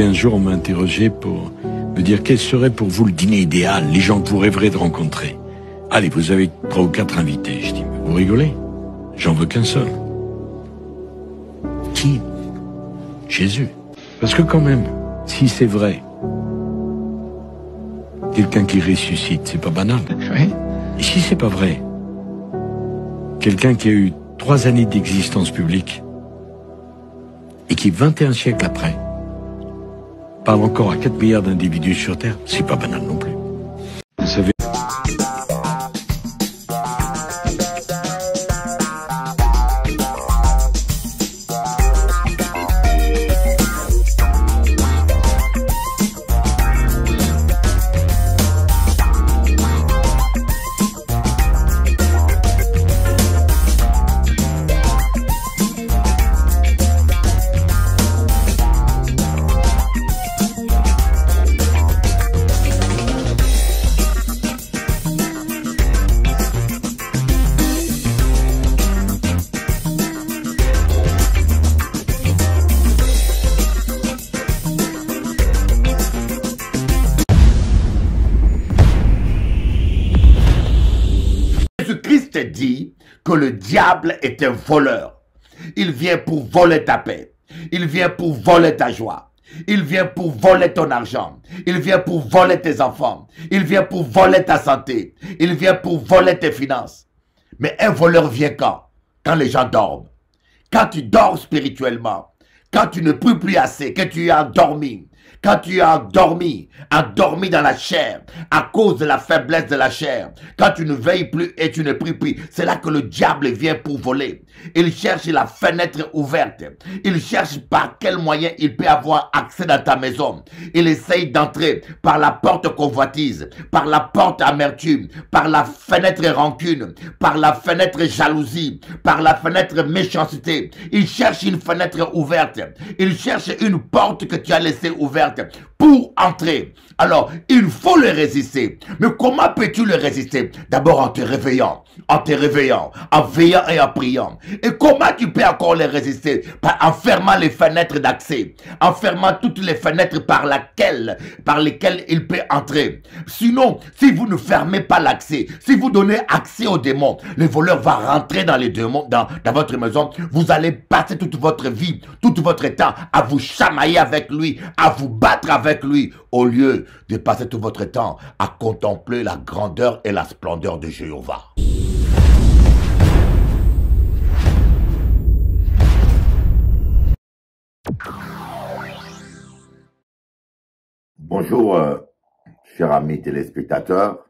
un jour, on m'a interrogé pour me dire quel serait pour vous le dîner idéal, les gens que vous rêverez de rencontrer. Allez, vous avez 3 ou 4 invités. Je dis, vous rigolez? J'en veux qu'un seul. Qui? Jésus. Parce que quand même, si c'est vrai, quelqu'un qui ressuscite, c'est pas banal. Oui. Et si c'est pas vrai, quelqu'un qui a eu 3 années d'existence publique et qui, 21 siècles après, parle encore à 4 milliards d'individus sur Terre, c'est pas banal non plus. Vous savez... Jésus-Christ dit que le diable est un voleur. Il vient pour voler ta paix. Il vient pour voler ta joie. Il vient pour voler ton argent. Il vient pour voler tes enfants. Il vient pour voler ta santé. Il vient pour voler tes finances. Mais un voleur vient quand? Quand les gens dorment. Quand tu dors spirituellement. Quand tu ne pries plus assez. Que tu es endormi. Quand tu es endormi dans la chair, à cause de la faiblesse de la chair, quand tu ne veilles plus et tu ne pries plus, c'est là que le diable vient pour voler. Il cherche la fenêtre ouverte. Il cherche par quel moyen il peut avoir accès dans ta maison. Il essaye d'entrer par la porte convoitise, par la porte amertume, par la fenêtre rancune, par la fenêtre jalousie, par la fenêtre méchanceté. Il cherche une fenêtre ouverte. Il cherche une porte que tu as laissée ouverte pour entrer. Alors, il faut le résister. Mais comment peux-tu le résister? D'abord en te réveillant, en veillant et en priant. Et comment tu peux encore le résister? En fermant les fenêtres d'accès, en fermant toutes les fenêtres par lesquelles il peut entrer. Sinon, si vous ne fermez pas l'accès, si vous donnez accès aux démons, le voleur va rentrer dans les démons, dans votre maison. Vous allez passer toute votre vie, tout votre temps à vous chamailler avec lui, à vous battre avec lui, au lieu de passer tout votre temps à contempler la grandeur et la splendeur de Jéhovah. Bonjour, chers amis téléspectateurs.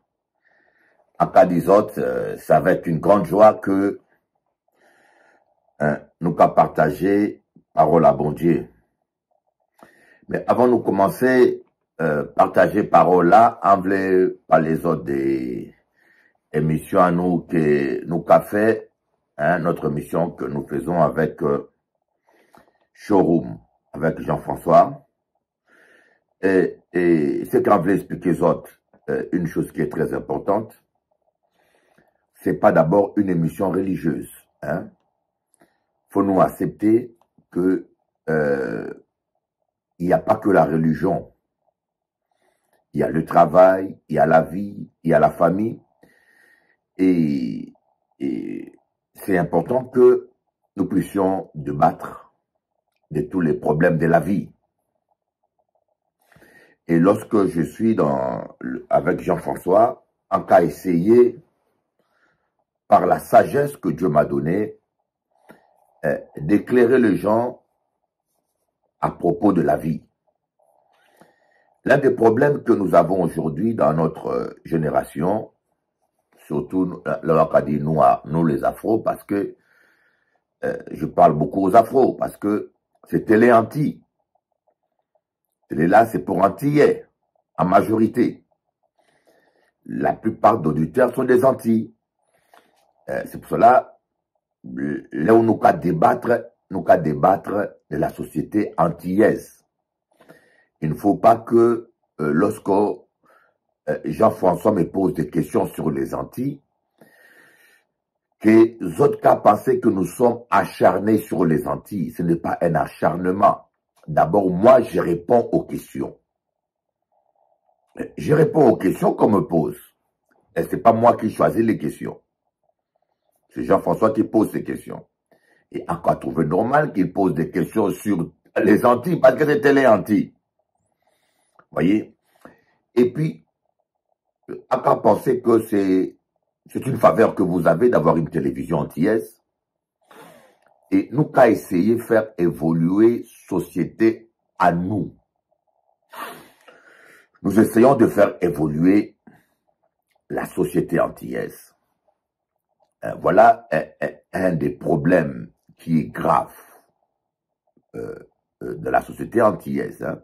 En cas d'Isote, ça va être une grande joie que nous qu'à partager parole à bon Dieu. Mais avant de commencer, partager parole là, en voulait par les autres des émissions à nous que nous qu'a fait, notre émission que nous faisons avec Showroom, avec Jean-François. Et ce qu'on voulait expliquer aux autres, une chose qui est très importante, c'est pas d'abord une émission religieuse. Faut nous accepter que il n'y a pas que la religion. Il y a le travail, il y a la vie, il y a la famille. Et c'est important que nous puissions débattre de tous les problèmes de la vie. Et lorsque je suis avec Jean-François, on a essayé, par la sagesse que Dieu m'a donnée, d'éclairer les gens à propos de la vie. L'un des problèmes que nous avons aujourd'hui dans notre génération, surtout nous les afros, parce que je parle beaucoup aux afros, parce que c'est télé anti. Télé là, c'est pour antillais, en majorité. La plupart d'auditeurs sont des Antilles. C'est pour cela, là où nous qu'à débattre de la société antillaise. Il ne faut pas que lorsque Jean-François me pose des questions sur les Antilles, que les autres cas penser que nous sommes acharnés sur les Antilles. Ce n'est pas un acharnement. D'abord, moi, je réponds aux questions. Je réponds aux questions qu'on me pose. Et ce n'est pas moi qui choisis les questions. C'est Jean-François qui pose ces questions. Et encore trouvé normal qu'il pose des questions sur les Antilles, parce que c'était les Antilles. Vous voyez? Et puis, à quoi penser que c'est une faveur que vous avez d'avoir une télévision antillaise? Et nous qu'à essayer de faire évoluer société à nous. Nous essayons de faire évoluer la société antillaise. Voilà un des problèmes qui est grave de la société antillaise. Hein.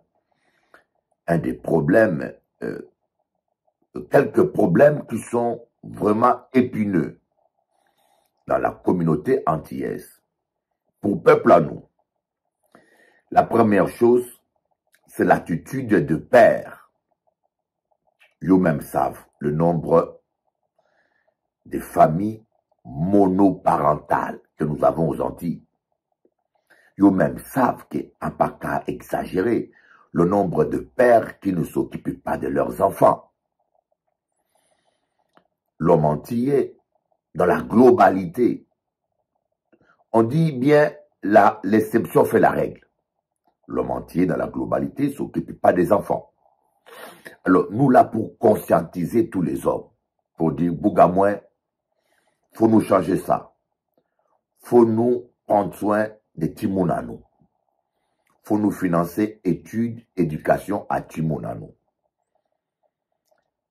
Un des problèmes, quelques problèmes qui sont vraiment épineux dans la communauté antillaise. Pour peuple à nous, la première chose, c'est l'attitude de père. Eux-mêmes savent le nombre de familles monoparentales que nous avons aux Antilles. Eux-mêmes savent qu'un pas qu'à exagérer le nombre de pères qui ne s'occupent pas de leurs enfants. L'homme antillais, dans la globalité, on dit bien l'exception fait la règle. L'homme entier, dans la globalité, ne s'occupe pas des enfants. Alors, nous là pour conscientiser tous les hommes, pour dire, Bougamouin, faut nous changer ça. Faut nous prendre soin des Timonanou. Faut nous financer études, éducation à Timonanou.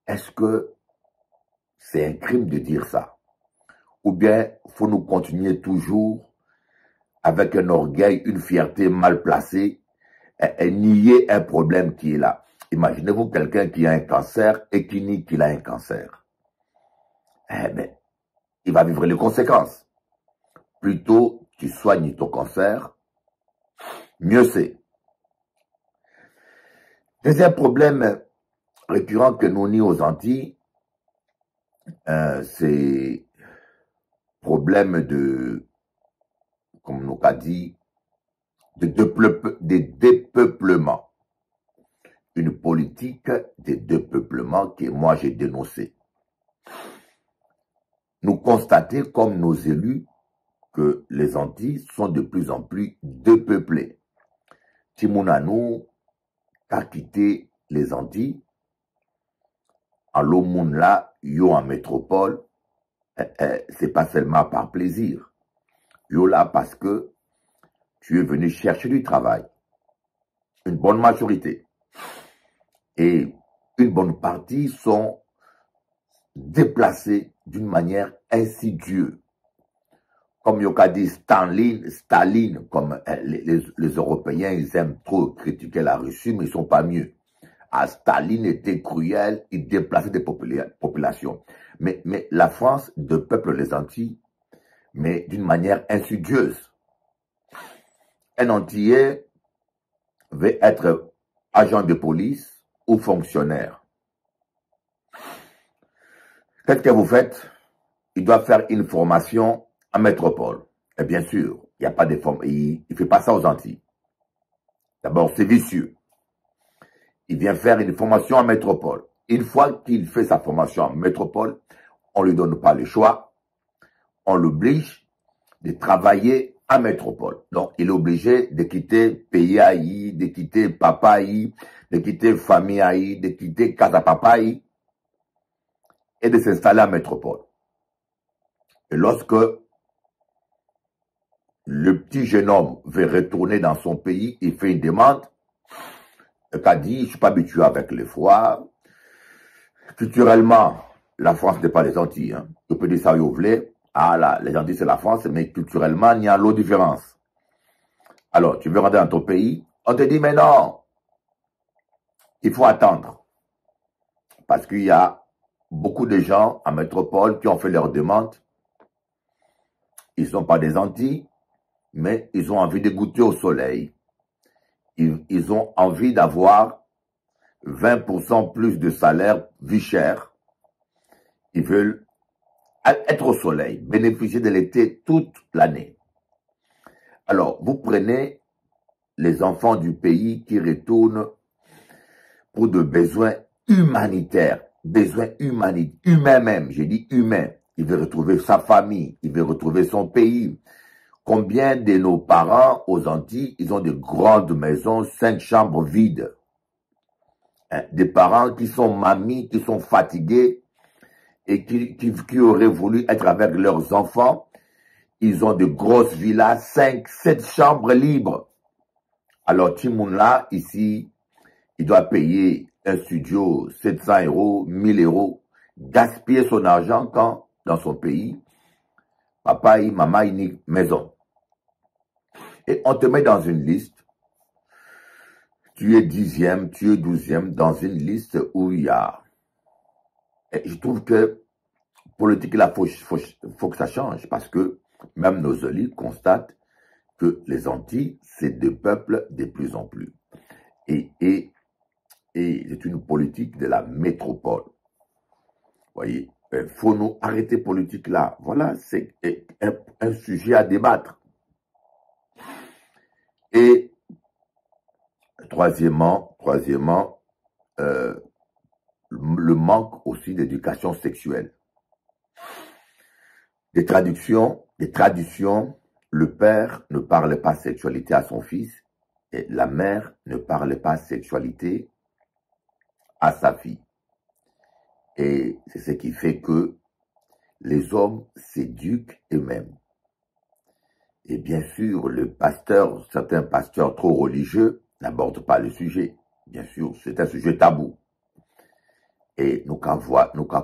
Est-ce que c'est un crime de dire ça? Ou bien, faut nous continuer toujours avec un orgueil, une fierté mal placée, et nier un problème qui est là. Imaginez-vous quelqu'un qui a un cancer et qui nie qu'il a un cancer. Eh bien, il va vivre les conséquences. Plutôt tu soignes ton cancer, mieux c'est. Deuxième problème récurrent que nous nie aux Antilles, c'est problème de, comme nous a dit, de dépeuplement. Une politique de dépeuplement que moi j'ai dénoncée. Nous constatons comme nos élus que les Antilles sont de plus en plus dépeuplées. Timonanou a quitté les Antilles, en l'Omoun là, yo en métropole, c'est pas seulement par plaisir. Yo là parce que tu es venu chercher du travail. Une bonne majorité. Et une bonne partie sont déplacés d'une manière insidieuse. Comme Yoka dit Staline, comme les Européens, ils aiment trop critiquer la Russie, mais ils ne sont pas mieux. Ah, Staline était cruel, il déplaçait des populations. Mais la France dépeuple les Antilles, mais d'une manière insidieuse. Un Antillais veut être agent de police ou fonctionnaire. Qu'est-ce que vous faites? Il doit faire une formation en métropole. Et bien sûr, il n'y a pas de forme. Il ne fait pas ça aux Antilles. D'abord, c'est vicieux. Il vient faire une formation en métropole. Une fois qu'il fait sa formation en métropole, on ne lui donne pas le choix. On l'oblige de travailler en métropole. Donc, il est obligé de quitter pays Haï, de quitter papa Haï, de quitter famille Haï, de quitter casa papa Haï et de s'installer en métropole. Et lorsque le petit jeune homme veut retourner dans son pays, il fait une demande, il a dit, je ne suis pas habitué avec les froids. Culturellement, la France n'est pas les Antilles. Hein. Tu peux dire ça, vous voulez. Ah là, les Antilles, c'est la France, mais culturellement, il y a l'autre différence. Alors, tu veux rentrer dans ton pays, on te dit, mais non, il faut attendre. Parce qu'il y a beaucoup de gens en métropole qui ont fait leur demande. Ils ne sont pas des Antilles, mais ils ont envie de goûter au soleil. Ils ont envie d'avoir 20% plus de salaire, vie chère. Ils veulent être au soleil, bénéficier de l'été toute l'année. Alors, vous prenez les enfants du pays qui retournent pour de besoins humanitaires, humains même, j'ai dit humains. Il veut retrouver sa famille, il veut retrouver son pays. Combien de nos parents aux Antilles, ils ont de grandes maisons, 5 chambres vides. Hein, des parents qui sont mamies, qui sont fatigués et qui auraient voulu être avec leurs enfants. Ils ont de grosses villas, 5, 7 chambres libres. Alors Timoun-là, ici, il doit payer un studio 700 €, 1000 €, gaspiller son argent quand, dans son pays, papa et maman, ils une maison. Et on te met dans une liste, tu es 10e, tu es 12e, dans une liste où il y a... Et je trouve que, politique, là, faut que ça change, parce que même nos élites constatent que les Antilles, c'est des peuples de plus en plus. Et c'est une politique de la métropole. Vous voyez, il faut nous arrêter politique là. Voilà, c'est un sujet à débattre. Et troisièmement, le manque aussi d'éducation sexuelle. Des traditions, le père ne parle pas sexualité à son fils et la mère ne parle pas sexualité à sa fille. Et c'est ce qui fait que les hommes s'éduquent eux-mêmes. Et bien sûr, certains pasteurs trop religieux n'abordent pas le sujet. Bien sûr, c'est un sujet tabou. Et nous qu'à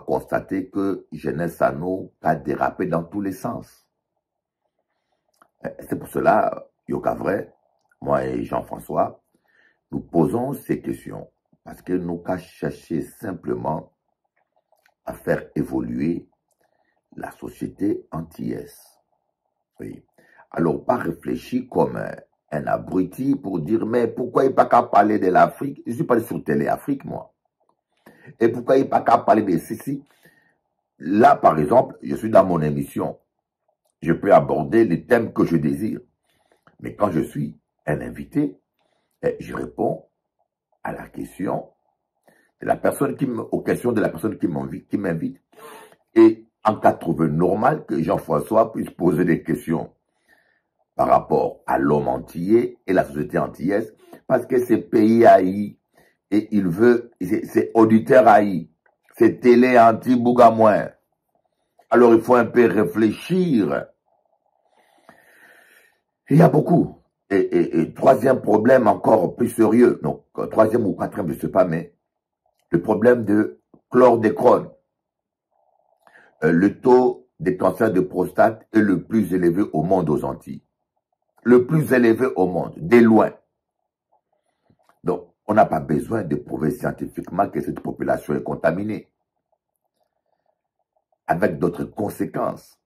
constater que jeunesse à nous a dérapé dans tous les sens. C'est pour cela, Yoka Vrai, moi et Jean-François, nous posons ces questions. Parce que nous qu'à chercher simplement à faire évoluer la société antillaise. Oui. Alors, pas réfléchir comme un abruti pour dire, mais pourquoi il n'est pas qu'à parler de l'Afrique? Je ne suis pas sur Télé Afrique, moi. Et pourquoi il n'est pas qu'à parler de ceci? Là, par exemple, je suis dans mon émission. Je peux aborder les thèmes que je désire. Mais quand je suis un invité, je réponds à la question de la personne aux questions de la personne qui m'invite. Et en cas trouvé normal que Jean-François puisse poser des questions par rapport à l'homme antillais et la société antillaise, parce que c'est pays haï, et il veut, c'est auditeur haï, c'est télé anti-Bougamoin. Alors il faut un peu réfléchir. Il y a beaucoup. Et troisième problème encore plus sérieux, donc troisième ou quatrième, je ne sais pas, mais le problème de chlordécone. Le taux des cancers de prostate est le plus élevé au monde aux Antilles. Le plus élevé au monde, de loin. Donc, on n'a pas besoin de prouver scientifiquement que cette population est contaminée. Avec d'autres conséquences.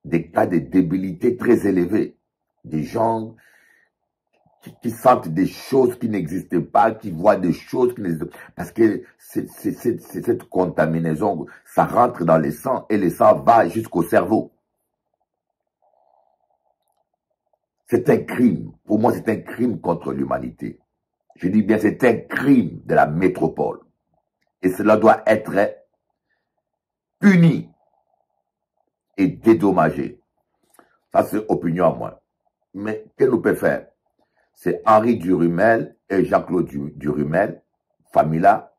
Des cas de débilité très élevés. Des gens qui sentent des choses qui n'existent pas, qui voient des choses qui n'existent pas. Parce que cette contaminaison, ça rentre dans les sangs et le sang va jusqu'au cerveau. C'est un crime. Pour moi, c'est un crime contre l'humanité. Je dis bien, c'est un crime de la métropole. Et cela doit être puni et dédommagé. Ça, c'est opinion à moi. Mais qu'est-ce que nous pouvons faire? C'est Henri Durumel et Jean-Claude Durumel, famille là,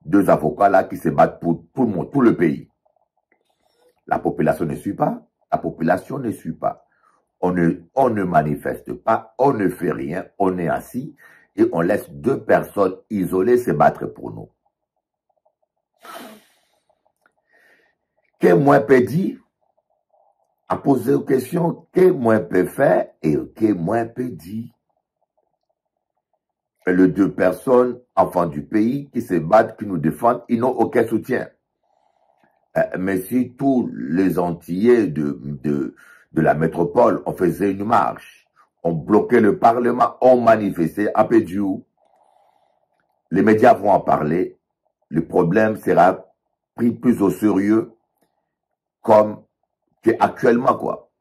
deux avocats là qui se battent pour tout le pays. La population ne suit pas. La population ne suit pas. On ne manifeste pas, on ne fait rien, on est assis et on laisse deux personnes isolées se battre pour nous. Qu'est-ce que moi peux dire? À poser une question, qu'est-ce que moi peux faire et qu'est-ce que moi peux dire? Et les deux personnes, enfants du pays, qui se battent, qui nous défendent, ils n'ont aucun soutien. Mais si tous les Antillais de la métropole, on faisait une marche, on bloquait le Parlement, on manifestait à Pédiou, les médias vont en parler, le problème sera pris plus au sérieux comme actuellement quoi.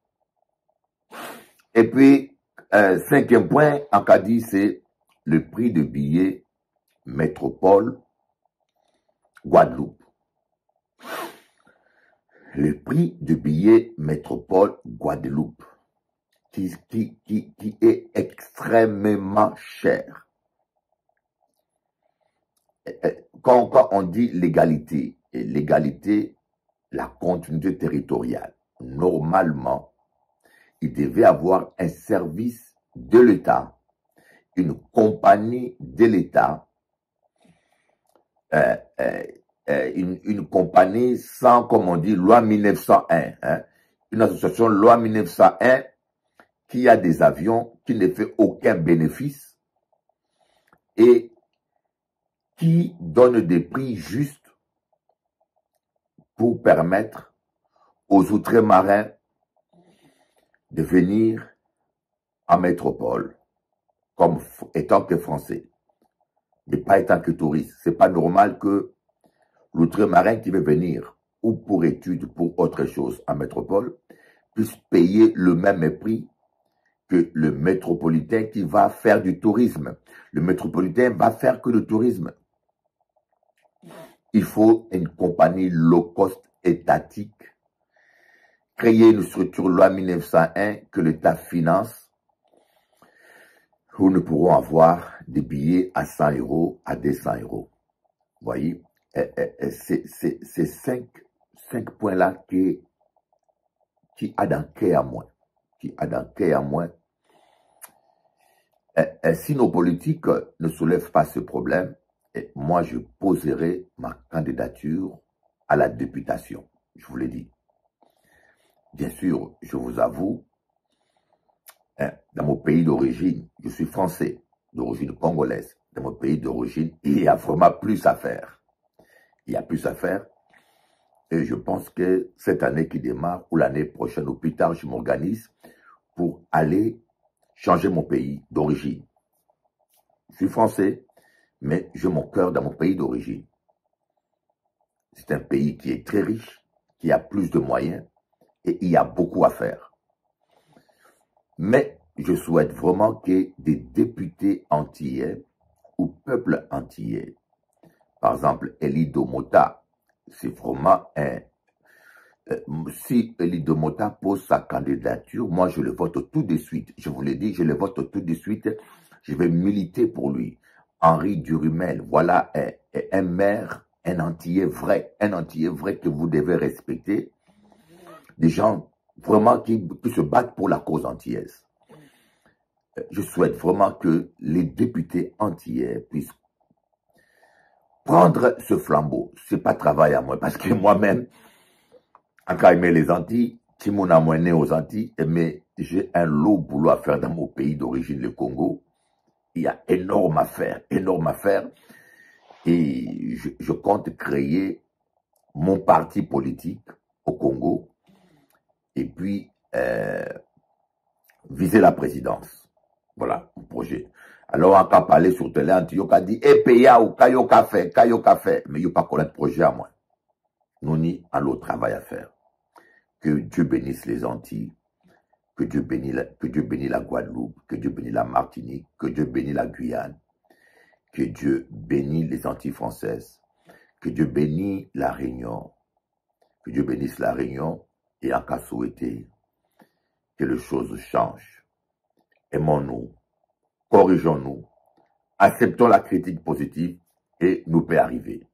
Et puis, Cinquième point, en Acadie, c'est le prix de billet métropole Guadeloupe. Le prix de billet métropole Guadeloupe, qui est extrêmement cher. Quand on dit l'égalité, la continuité territoriale, normalement, il devait avoir un service de l'État, une compagnie de l'État, une compagnie sans, comme on dit, loi 1901, hein, une association loi 1901 qui a des avions, qui ne fait aucun bénéfice et qui donne des prix justes pour permettre aux Outre-marins de venir en métropole comme étant que Français, mais pas étant que touriste. C'est pas normal que l'Outre-marin qui veut venir ou pour études, pour autre chose en métropole, puisse payer le même prix que le métropolitain qui va faire du tourisme. Le métropolitain va faire que le tourisme. Il faut une compagnie low cost étatique, créer une structure loi 1901 que l'État finance, où nous pourrons avoir des billets à 100 €, à 200 €. Vous voyez, c'est cinq points-là qui a dans à moi. Qui a dans à moi. Si nos politiques ne soulèvent pas ce problème, moi je poserai ma candidature à la députation. Je vous l'ai dit. Bien sûr, je vous avoue, dans mon pays d'origine, je suis français, d'origine congolaise. Dans mon pays d'origine, il y a vraiment plus à faire. Il y a plus à faire. Et je pense que cette année qui démarre, ou l'année prochaine, ou plus tard, je m'organise pour aller changer mon pays d'origine. Je suis français, mais j'ai mon cœur dans mon pays d'origine. C'est un pays qui est très riche, qui a plus de moyens, et il y a beaucoup à faire. Mais je souhaite vraiment que des députés antillais ou peuple antillais, par exemple Elie Domota, c'est vraiment un... si Elie Domota pose sa candidature, moi je le vote tout de suite. Je vous l'ai dit, je le vote tout de suite. Je vais militer pour lui. Henri Durumel, voilà un maire, un Antillais vrai que vous devez respecter. Des gens vraiment qui se battent pour la cause antillaise. Je souhaite vraiment que les députés antillais puissent prendre ce flambeau. C'est pas travail à moi, parce que moi-même, quand aimer les Antilles, si mon amour est né aux Antilles, mais j'ai un lot boulot à faire dans mon pays d'origine, le Congo. Il y a énorme à faire, et je compte créer mon parti politique au Congo, et puis viser la présidence. Voilà, mon projet. Alors, on a parlé sur télé, on a dit, PA ou Kayo Café, mais il n'y a pas qu'on de projet à moi. Nous n'y a l'autre travail à faire. Que Dieu bénisse les Antilles, que Dieu bénisse la Guadeloupe, que Dieu bénisse la Martinique, que Dieu bénisse la Guyane, que Dieu bénisse les Antilles françaises, que Dieu bénisse la Réunion, que Dieu bénisse la Réunion, et en cas souhaité, que les choses changent. Aimons-nous, corrigeons-nous, acceptons la critique positive et nous peut arriver.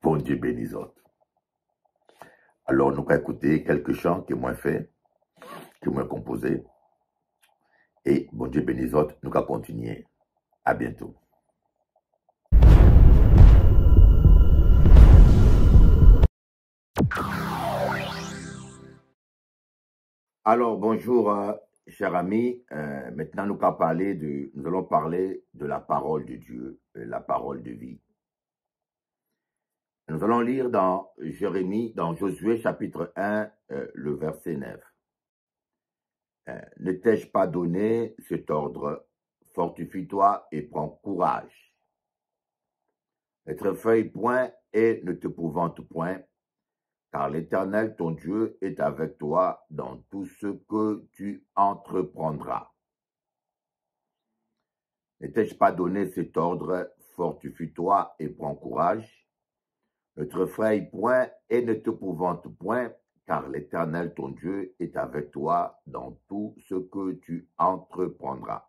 Bon Dieu bénisse autres. Alors, nous allons écouter quelques chants que moi fait, que moi composé. Et bon Dieu bénisse autres, nous allons continuer. À bientôt. Alors, bonjour, chers amis. Maintenant, nous allons parler de la parole de Dieu, la parole de vie. Nous allons lire dans Jérémie, dans Josué chapitre 1, le verset 9. Ne t'ai-je pas donné cet ordre? Fortifie-toi et prends courage. Ne t'effraie point et ne t'épouvante point, car l'Éternel, ton Dieu, est avec toi dans tout ce que tu entreprendras. Ne t'ai-je pas donné cet ordre? Fortifie-toi et prends courage. Ne te effraie point et ne t'épouvante point, car l'Éternel ton Dieu est avec toi dans tout ce que tu entreprendras.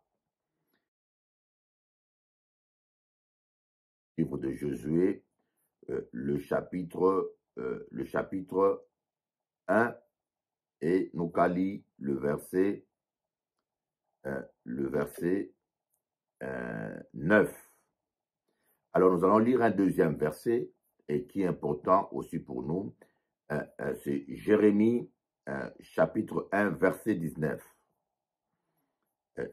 Livre de Josué, le chapitre 1, et nous allons le verset 9. Alors nous allons lire un deuxième verset, et qui est important aussi pour nous, c'est Jérémie chapitre 1, verset 19.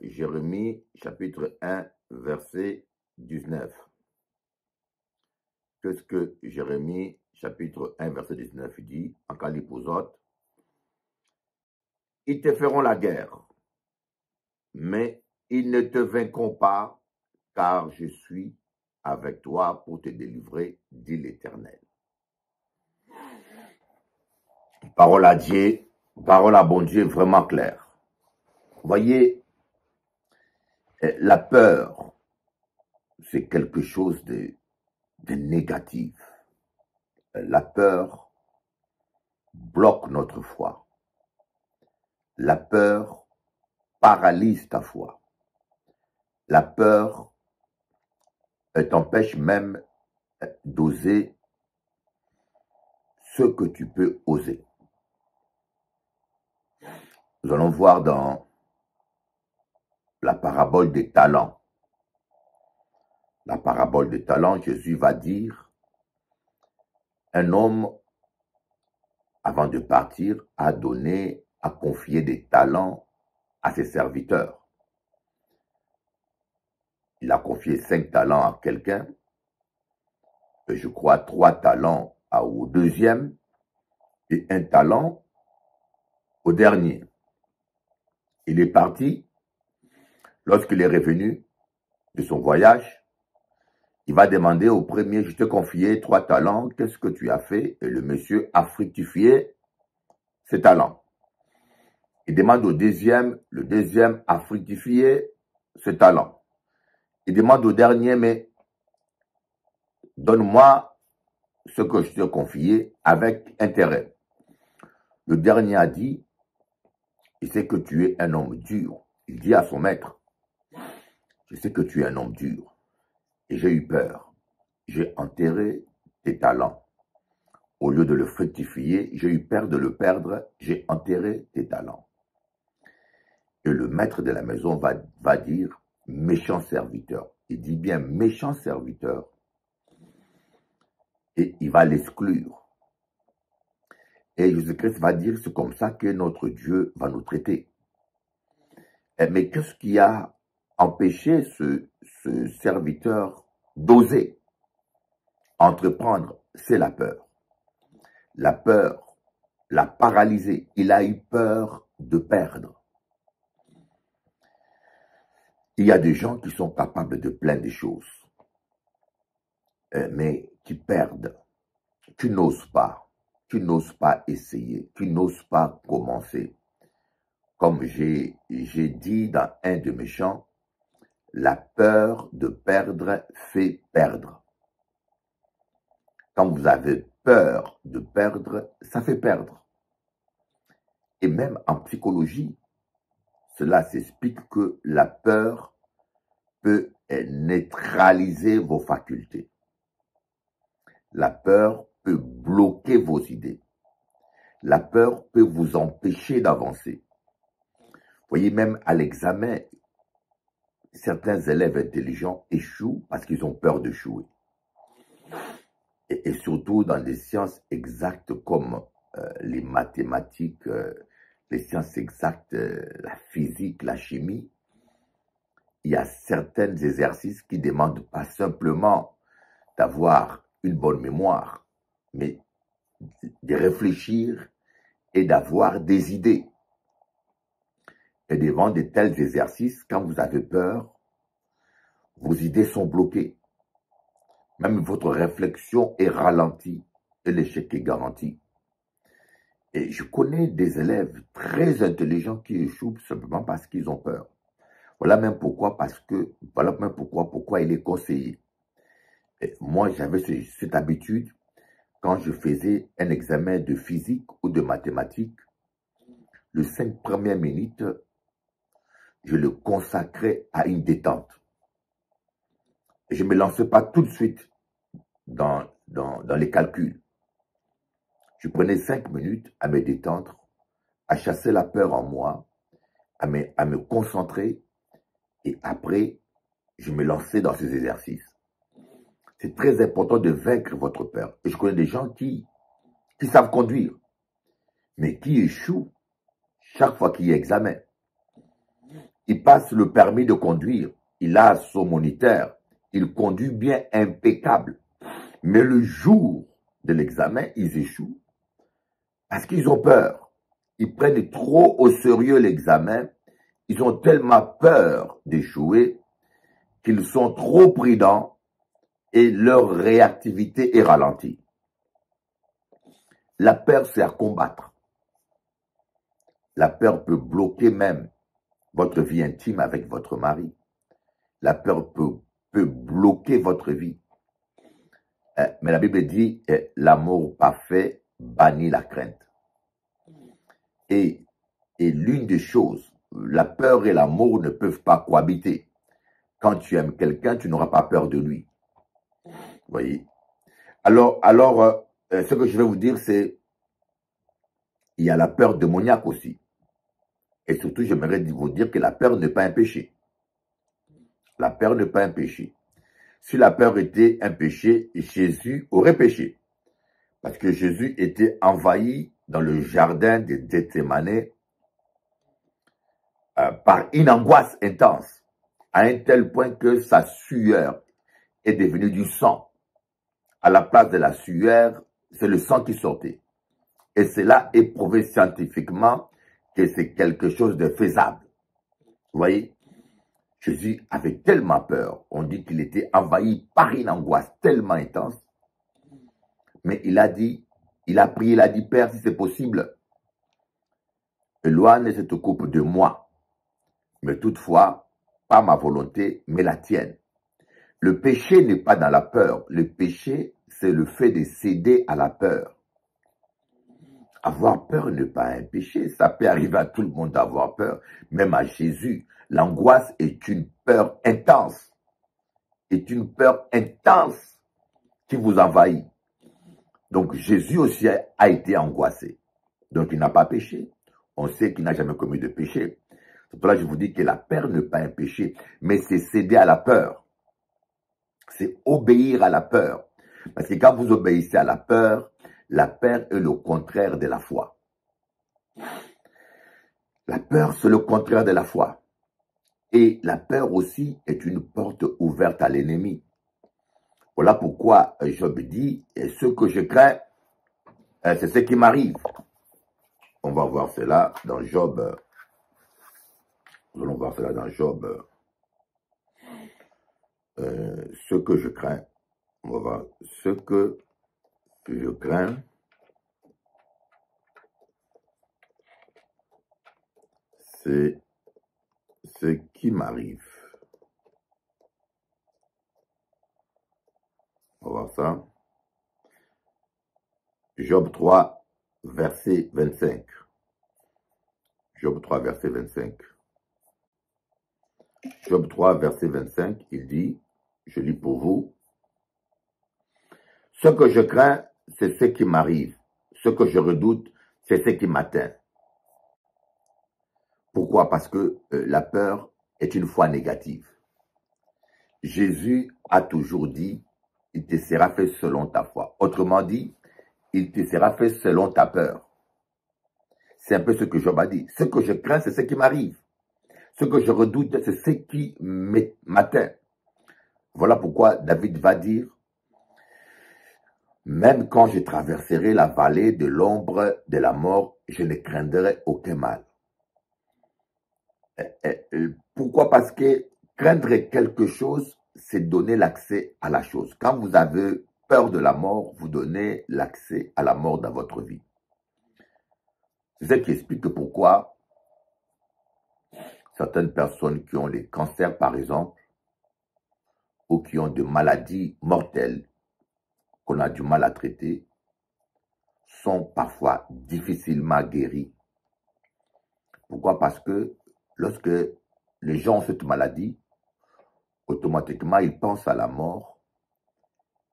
Jérémie chapitre 1, verset 19. Qu'est-ce que Jérémie chapitre 1, verset 19 dit? En caliposote, ils te feront la guerre, mais ils ne te vaincront pas, car je suis avec toi pour te délivrer, dit l'Éternel. Parole à Dieu, parole à bon Dieu vraiment claire. Vous voyez, la peur, c'est quelque chose de négatif. La peur bloque notre foi. La peur paralyse ta foi. La peur t'empêche même d'oser ce que tu peux oser. Nous allons voir dans la parabole des talents. La parabole des talents, Jésus va dire, un homme, avant de partir, a confié des talents à ses serviteurs. Il a confié 5 talents à quelqu'un, et je crois 3 talents au deuxième, et 1 talent au dernier. Il est parti. Lorsqu'il est revenu de son voyage, il va demander au premier, je t'ai confié 3 talents, qu'est-ce que tu as fait? Et le monsieur a fructifié ses talents. Il demande au deuxième, le deuxième a fructifié ses talents. Il demande au dernier, mais donne-moi ce que je t'ai confié avec intérêt. Le dernier a dit, je sais que tu es un homme dur. Il dit à son maître, je sais que tu es un homme dur. Et j'ai eu peur. J'ai enterré tes talents. Au lieu de le fructifier, j'ai eu peur de le perdre. J'ai enterré tes talents. Et le maître de la maison va dire, méchant serviteur. Il dit bien méchant serviteur. Et il va l'exclure. Et Jésus-Christ va dire, c'est comme ça que notre Dieu va nous traiter. Mais qu'est-ce qui a empêché ce serviteur d'oser entreprendre? C'est la peur. La peur l'a paralysé. Il a eu peur de perdre. Il y a des gens qui sont capables de plein de choses, mais qui perdent. Tu n'oses pas. Tu n'oses pas essayer. Tu n'oses pas commencer. Comme j'ai dit dans un de mes chants, la peur de perdre fait perdre. Quand vous avez peur de perdre, ça fait perdre. Et même en psychologie, cela s'explique que la peur peut neutraliser vos facultés. La peur peut bloquer vos idées. La peur peut vous empêcher d'avancer. Vous voyez, même à l'examen, certains élèves intelligents échouent parce qu'ils ont peur d'échouer. Et surtout dans les sciences exactes comme les mathématiques, les sciences exactes, la physique, la chimie, il y a certains exercices qui demandent pas simplement d'avoir une bonne mémoire, mais de réfléchir et d'avoir des idées. Et devant de tels exercices, quand vous avez peur, vos idées sont bloquées. Même votre réflexion est ralentie et l'échec est garanti. Et je connais des élèves très intelligents qui échouent simplement parce qu'ils ont peur. Voilà même pourquoi, pourquoi il est conseillé. Et moi, j'avais cette habitude, quand je faisais un examen de physique ou de mathématiques, les 5 premières minutes, je le consacrais à une détente. Et je ne me lançais pas tout de suite dans les calculs. Je prenais 5 minutes à me détendre, à chasser la peur en moi, à me concentrer, et après, je me lançais dans ces exercices. C'est très important de vaincre votre peur. Et je connais des gens qui savent conduire, mais qui échouent chaque fois qu'il y a examen. Il passe le permis de conduire, il a son moniteur, il conduit bien, impeccable. Mais le jour de l'examen, ils échouent parce qu'ils ont peur. Ils prennent trop au sérieux l'examen. Ils ont tellement peur d'échouer qu'ils sont trop prudents et leur réactivité est ralentie. La peur, c'est à combattre. La peur peut bloquer même votre vie intime avec votre mari. La peur peut bloquer votre vie. Mais la Bible dit, l'amour parfait bannit la crainte. Et l'une des choses, la peur et l'amour ne peuvent pas cohabiter. Quand tu aimes quelqu'un, tu n'auras pas peur de lui. Vous voyez? Alors, ce que je vais vous dire, c'est, il y a la peur démoniaque aussi. Et surtout, j'aimerais vous dire que la peur n'est pas un péché. La peur n'est pas un péché. Si la peur était un péché, Jésus aurait péché. Parce que Jésus était envahi dans le jardin de Gethsémane par une angoisse intense, à un tel point que sa sueur est devenue du sang. À la place de la sueur, c'est le sang qui sortait. Et cela est prouvé scientifiquement que c'est quelque chose de faisable. Vous voyez? Jésus avait tellement peur, on dit qu'il était envahi par une angoisse tellement intense, mais il a prié, il a dit, Père, si c'est possible, éloigne cette coupe de moi, mais toutefois, pas ma volonté, mais la tienne. Le péché n'est pas dans la peur, le péché, c'est le fait de céder à la peur. Avoir peur n'est pas un péché, ça peut arriver à tout le monde d'avoir peur, même à Jésus. L'angoisse est une peur intense, qui vous envahit. Donc Jésus aussi a été angoissé, donc il n'a pas péché. On sait qu'il n'a jamais commis de péché. C'est pour cela que je vous dis que la peur n'est pas un péché, mais c'est céder à la peur. C'est obéir à la peur. Parce que quand vous obéissez à la peur est le contraire de la foi. La peur, c'est le contraire de la foi. Et la peur aussi est une porte ouverte à l'ennemi. Voilà pourquoi Job dit, ce que je crains, c'est ce qui m'arrive. On va voir cela dans Job. Nous allons voir cela dans Job. Ce que je crains. On va voir ce que je crains. C'est ce qui m'arrive. On va voir ça. Job 3, verset 25. Job 3, verset 25. Job 3, verset 25, il dit, je lis pour vous, ce que je crains, c'est ce qui m'arrive. Ce que je redoute, c'est ce qui m'atteint. Pourquoi? Parce que la peur est une foi négative. Jésus a toujours dit, il te sera fait selon ta foi. Autrement dit, il te sera fait selon ta peur. C'est un peu ce que Job a dit. Ce que je crains, c'est ce qui m'arrive. Ce que je redoute, c'est ce qui m'atteint. Voilà pourquoi David va dire, même quand je traverserai la vallée de l'ombre de la mort, je ne craindrai aucun mal. Pourquoi? Parce que craindre quelque chose, c'est donner l'accès à la chose. Quand vous avez peur de la mort, vous donnez l'accès à la mort dans votre vie. C'est ce qui explique pourquoi certaines personnes qui ont les cancers, par exemple, ou qui ont des maladies mortelles qu'on a du mal à traiter, sont parfois difficilement guéries. Pourquoi? Parce que lorsque les gens ont cette maladie, automatiquement, ils pensent à la mort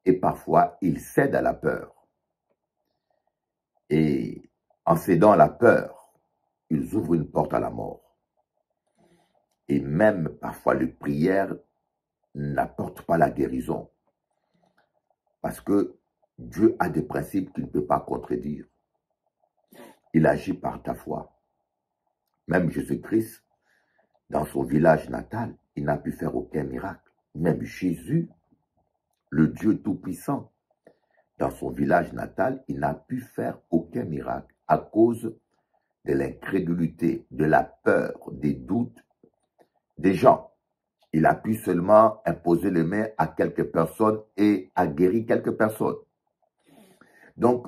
et parfois, ils cèdent à la peur. Et en cédant à la peur, ils ouvrent une porte à la mort. Et même parfois, les prières n'apportent pas la guérison. Parce que Dieu a des principes qu'il ne peut pas contredire. Il agit par ta foi. Même Jésus-Christ, dans son village natal, il n'a pu faire aucun miracle. Même Jésus, le Dieu Tout-Puissant, dans son village natal, il n'a pu faire aucun miracle à cause de l'incrédulité, de la peur, des doutes des gens. Il a pu seulement imposer les mains à quelques personnes et a guéri quelques personnes. Donc,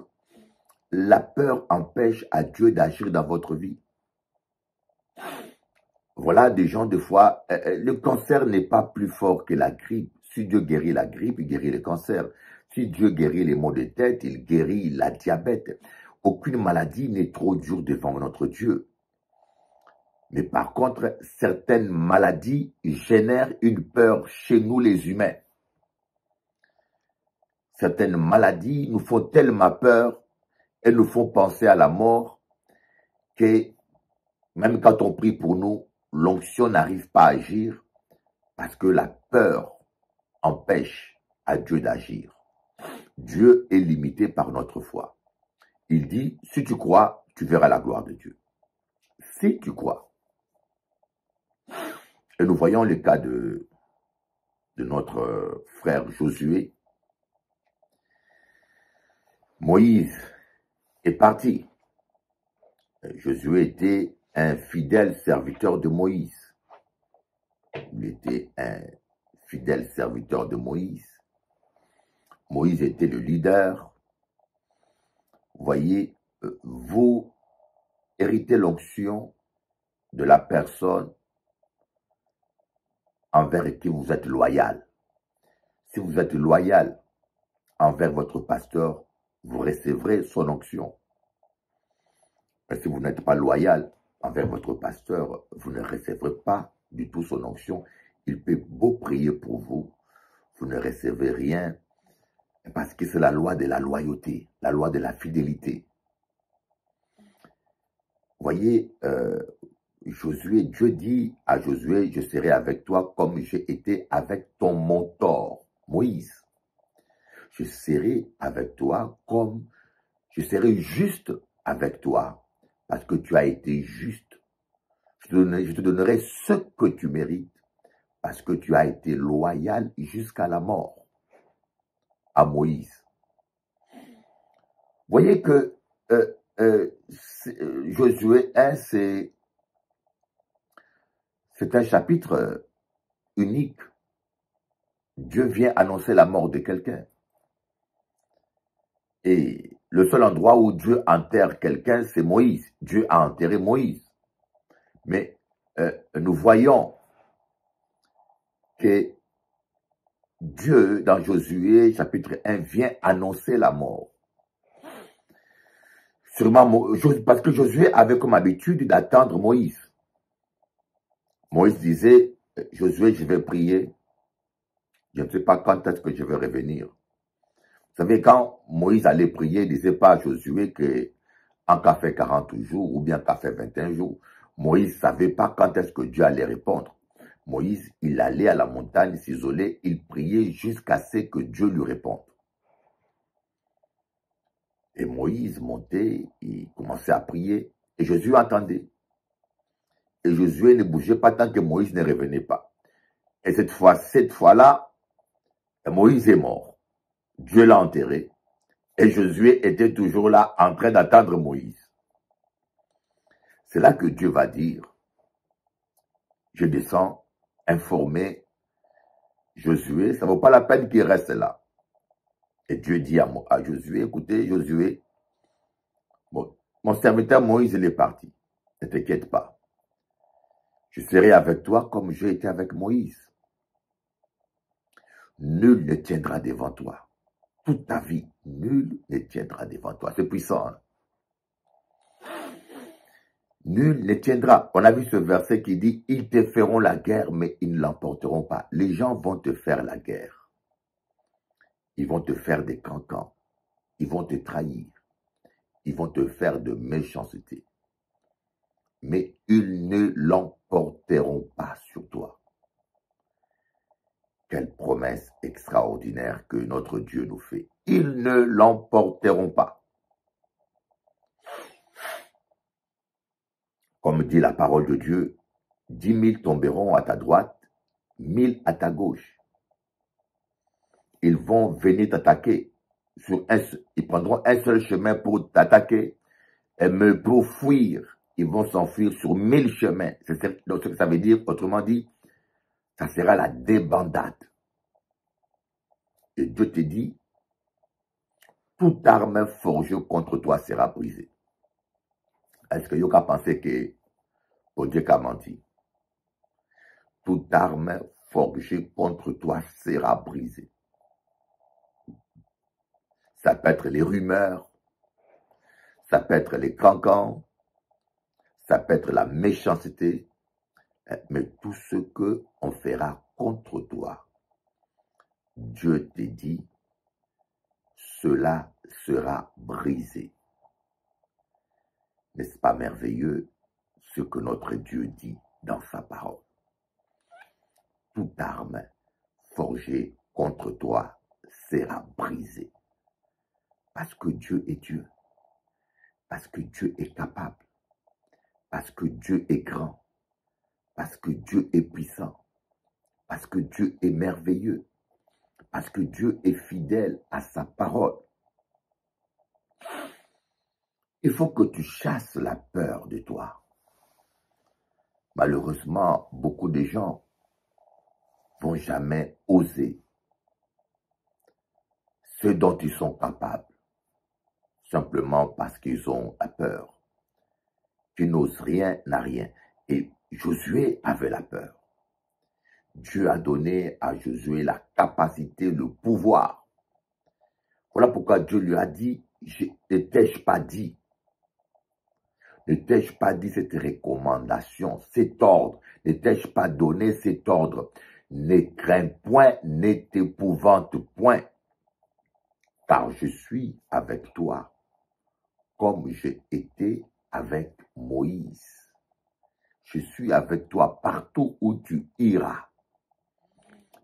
la peur empêche à Dieu d'agir dans votre vie. Voilà des gens, des fois, le cancer n'est pas plus fort que la grippe. Si Dieu guérit la grippe, il guérit le cancer. Si Dieu guérit les maux de tête, il guérit la diabète. Aucune maladie n'est trop dure devant notre Dieu. Mais par contre, certaines maladies génèrent une peur chez nous les humains. Certaines maladies nous font tellement peur, elles nous font penser à la mort, que même quand on prie pour nous, l'onction n'arrive pas à agir parce que la peur empêche à Dieu d'agir. Dieu est limité par notre foi. Il dit, si tu crois, tu verras la gloire de Dieu. Si tu crois. Et nous voyons le cas de notre frère Josué. Moïse est parti. Josué était un fidèle serviteur de Moïse. Il était un fidèle serviteur de Moïse. Moïse était le leader. Vous voyez, vous héritez l'onction de la personne envers qui vous êtes loyal. Si vous êtes loyal envers votre pasteur, vous recevrez son onction. Mais si vous n'êtes pas loyal envers votre pasteur, vous ne recevrez pas du tout son onction. Il peut beau prier pour vous, vous ne recevez rien, parce que c'est la loi de la loyauté, la loi de la fidélité. Vous voyez, Josué, Dieu dit à Josué, je serai avec toi comme j'ai été avec ton mentor, Moïse. Je serai avec toi comme je serai juste avec toi, parce que tu as été juste. Je te donnerai ce que tu mérites, parce que tu as été loyal jusqu'à la mort à Moïse. Vous voyez que Josué 1, c'est un chapitre unique. Dieu vient annoncer la mort de quelqu'un. Et le seul endroit où Dieu enterre quelqu'un, c'est Moïse. Dieu a enterré Moïse. Mais nous voyons que Dieu, dans Josué, chapitre 1, vient annoncer la mort. Sûrement, parce que Josué avait comme habitude d'attendre Moïse. Moïse disait, Josué, je vais prier. Je ne sais pas quand est-ce que je vais revenir. Vous savez, quand Moïse allait prier, il ne disait pas à Josué qu'en qu'a fait 40 jours ou bien qu'a fait 21 jours. Moïse ne savait pas quand est-ce que Dieu allait répondre. Moïse, il allait à la montagne s'isoler, il priait jusqu'à ce que Dieu lui réponde. Et Moïse montait, il commençait à prier, et Josué entendait. Et Josué ne bougeait pas tant que Moïse ne revenait pas. Et cette fois-là, Moïse est mort. Dieu l'a enterré. Et Josué était toujours là, en train d'attendre Moïse. C'est là que Dieu va dire, je descends, informer Josué, ça ne vaut pas la peine qu'il reste là. Et Dieu dit à Josué, écoutez, Josué, mon serviteur Moïse, il est parti. Ne t'inquiète pas. Je serai avec toi comme j'ai été avec Moïse. Nul ne tiendra devant toi. Toute ta vie, nul ne tiendra devant toi. C'est puissant. Hein? Nul ne tiendra. On a vu ce verset qui dit, ils te feront la guerre, mais ils ne l'emporteront pas. Les gens vont te faire la guerre. Ils vont te faire des cancans. Ils vont te trahir. Ils vont te faire de méchanceté. Mais ils ne l'emporteront pas sur toi. Quelle promesse extraordinaire que notre Dieu nous fait. Ils ne l'emporteront pas. Comme dit la parole de Dieu, 10 000 tomberont à ta droite, 1000 à ta gauche. Ils vont venir t'attaquer. Ils prendront un seul chemin pour t'attaquer, mais pour fuir, ils vont s'enfuir sur 1000 chemins. Donc, ce que ça veut dire, autrement dit, ça sera la débandade. Et Dieu te dit, toute arme forgée contre toi sera brisée. Est-ce que Yoka pensait que Dieu a menti? Toute arme forgée contre toi sera brisée. Ça peut être les rumeurs, ça peut être les cancans, ça peut être la méchanceté, mais tout ce qu'on fera contre toi, Dieu te dit, cela sera brisé. N'est-ce pas merveilleux ce que notre Dieu dit dans sa parole? Toute arme forgée contre toi sera brisée. Parce que Dieu est Dieu. Parce que Dieu est capable. Parce que Dieu est grand. Parce que Dieu est puissant. Parce que Dieu est merveilleux. Parce que Dieu est fidèle à sa parole. Il faut que tu chasses la peur de toi. Malheureusement, beaucoup de gens vont jamais oser ce dont ils sont capables, simplement parce qu'ils ont la peur. Tu n'oses rien, n'a rien. Et Josué avait la peur. Dieu a donné à Josué la capacité, le pouvoir. Voilà pourquoi Dieu lui a dit, ne t'ai-je pas dit, ne t'ai-je pas dit cette recommandation, cet ordre, ne t'ai-je pas donné cet ordre, ne crains point, ne t'épouvante point, car je suis avec toi, comme j'ai été avec Moïse. Je suis avec toi partout où tu iras.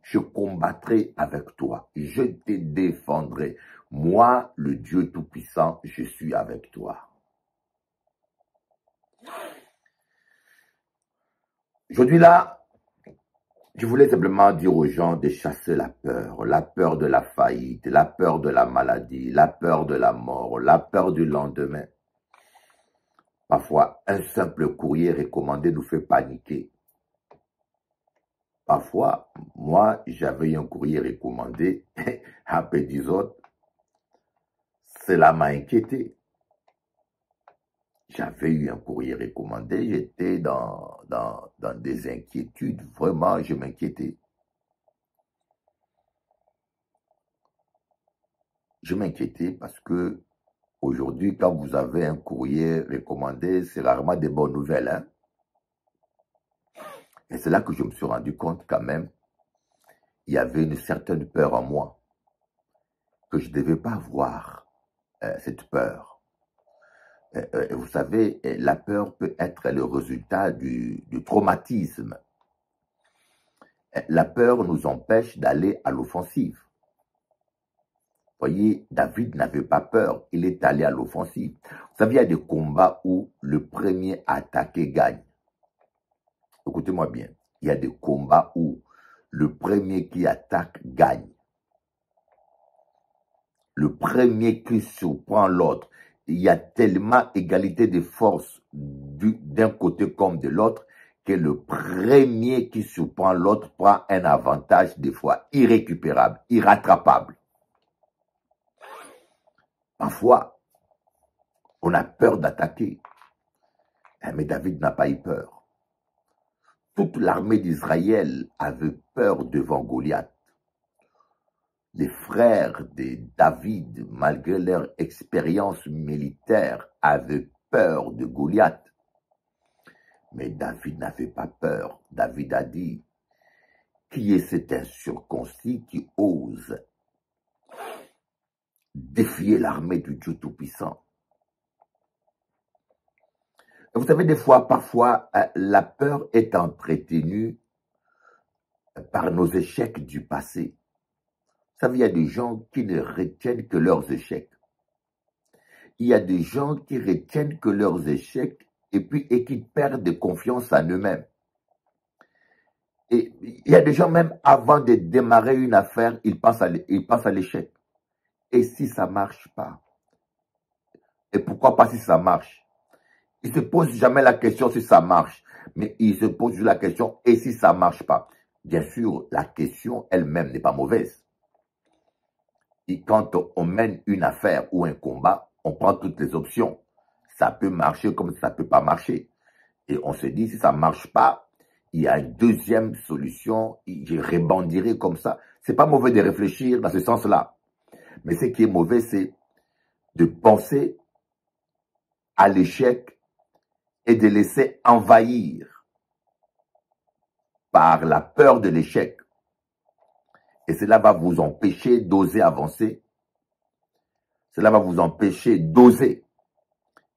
Je combattrai avec toi. Je te défendrai. Moi, le Dieu Tout-Puissant, je suis avec toi. Aujourd'hui là, je voulais simplement dire aux gens de chasser la peur de la faillite, la peur de la maladie, la peur de la mort, la peur du lendemain. Parfois, un simple courrier recommandé nous fait paniquer. Parfois, moi, j'avais un courrier recommandé, après 10 autres, cela m'a inquiété. J'avais eu un courrier recommandé, j'étais dans des inquiétudes, vraiment, je m'inquiétais. Je m'inquiétais parce que aujourd'hui, quand vous avez un courrier recommandé, c'est rarement des bonnes nouvelles. Hein? Et c'est là que je me suis rendu compte quand même, il y avait une certaine peur en moi, que je ne devais pas avoir cette peur. Vous savez, la peur peut être le résultat du traumatisme. La peur nous empêche d'aller à l'offensive. Voyez, David n'avait pas peur, il est allé à l'offensive. Vous savez, il y a des combats où le premier attaqué gagne. Écoutez-moi bien, il y a des combats où le premier qui attaque gagne. Le premier qui surprend l'autre. Il y a tellement égalité de force d'un côté comme de l'autre que le premier qui surprend l'autre prend un avantage des fois irrécupérable, irrattrapable. Parfois, on a peur d'attaquer, mais David n'a pas eu peur. toute l'armée d'Israël avait peur devant Goliath. Les frères de David, malgré leur expérience militaire, avaient peur de Goliath. Mais David n'avait pas peur. David a dit, qui est cet incirconcis qui ose défier l'armée du Dieu Tout-Puissant? Vous savez, des fois, parfois, la peur est entretenue par nos échecs du passé. Vous savez, il y a des gens qui ne retiennent que leurs échecs. Il y a des gens qui retiennent que leurs échecs et qui perdent de confiance en eux-mêmes. Et il y a des gens, même avant de démarrer une affaire, ils pensent à l'échec. Et si ça ne marche pas? Et pourquoi pas si ça marche? Ils ne se posent jamais la question si ça marche, mais ils se posent la question et si ça ne marche pas? Bien sûr, la question elle-même n'est pas mauvaise. Et quand on mène une affaire ou un combat, on prend toutes les options. Ça peut marcher comme ça ne peut pas marcher. Et on se dit, si ça ne marche pas, il y a une deuxième solution, je rebondirai comme ça. Ce n'est pas mauvais de réfléchir dans ce sens-là. Mais ce qui est mauvais, c'est de penser à l'échec et de laisser envahir par la peur de l'échec. Et cela va vous empêcher d'oser avancer. Cela va vous empêcher d'oser.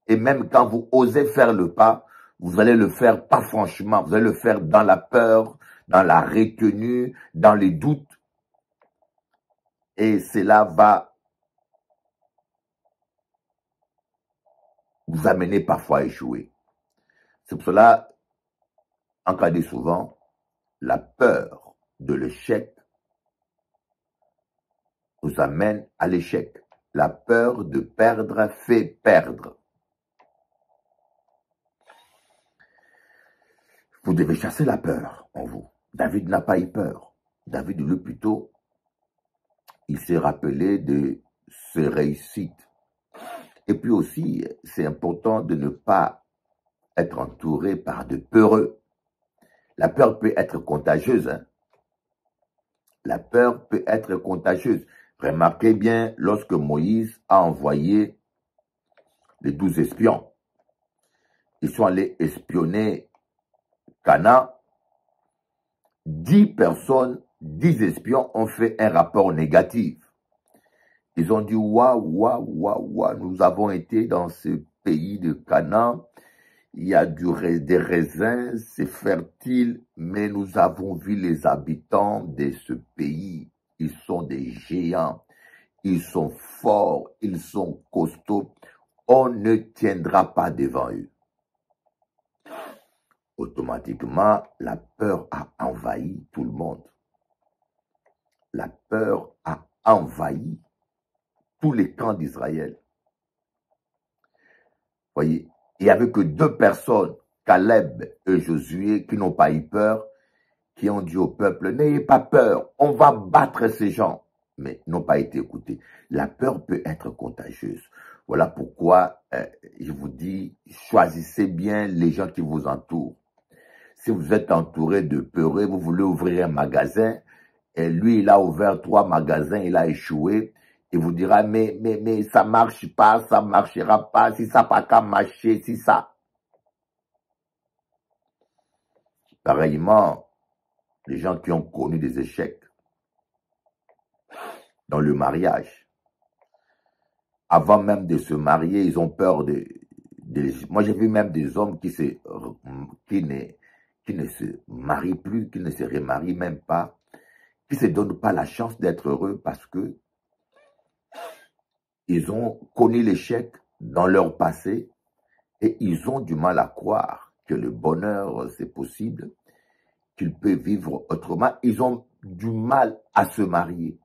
Et même quand vous osez faire le pas, vous allez le faire pas franchement. Vous allez le faire dans la peur, dans la retenue, dans les doutes. Et cela va vous amener parfois à échouer. C'est pour cela, en cas de souvent, la peur de l'échec nous amène à l'échec. La peur de perdre fait perdre. Vous devez chasser la peur en vous. David n'a pas eu peur. David, lui, plutôt, il s'est rappelé de ses réussites. Et puis aussi, c'est important de ne pas être entouré par de peureux. La peur peut être contagieuse. Hein? La peur peut être contagieuse. Remarquez bien, lorsque Moïse a envoyé les 12 espions, ils sont allés espionner Canaan. 10 personnes, 10 espions ont fait un rapport négatif. Ils ont dit, waouh, nous avons été dans ce pays de Canaan. Il y a des raisins, c'est fertile, mais nous avons vu les habitants de ce pays. Ils sont des géants, ils sont forts, ils sont costauds. On ne tiendra pas devant eux. Automatiquement, la peur a envahi tout le monde. La peur a envahi tous les camps d'Israël. Voyez, il n'y avait que 2 personnes, Caleb et Josué, qui n'ont pas eu peur, qui ont dit au peuple, n'ayez pas peur, on va battre ces gens. Mais n'ont pas été écoutés. La peur peut être contagieuse. Voilà pourquoi je vous dis, choisissez bien les gens qui vous entourent. Si vous êtes entouré de peureux, vous voulez ouvrir un magasin, et lui, il a ouvert 3 magasins, il a échoué, il vous dira, mais ça marche pas, ça marchera pas, si ça n'a pas qu'à marcher, si ça. Pareillement, les gens qui ont connu des échecs dans le mariage, avant même de se marier, ils ont peur moi, j'ai vu même des hommes qui ne se marient plus, qui ne se remarient même pas, qui ne se donnent pas la chance d'être heureux parce que ils ont connu l'échec dans leur passé et ils ont du mal à croire que le bonheur, c'est possible, qu'ils peuvent vivre autrement. Ils ont du mal à se marier.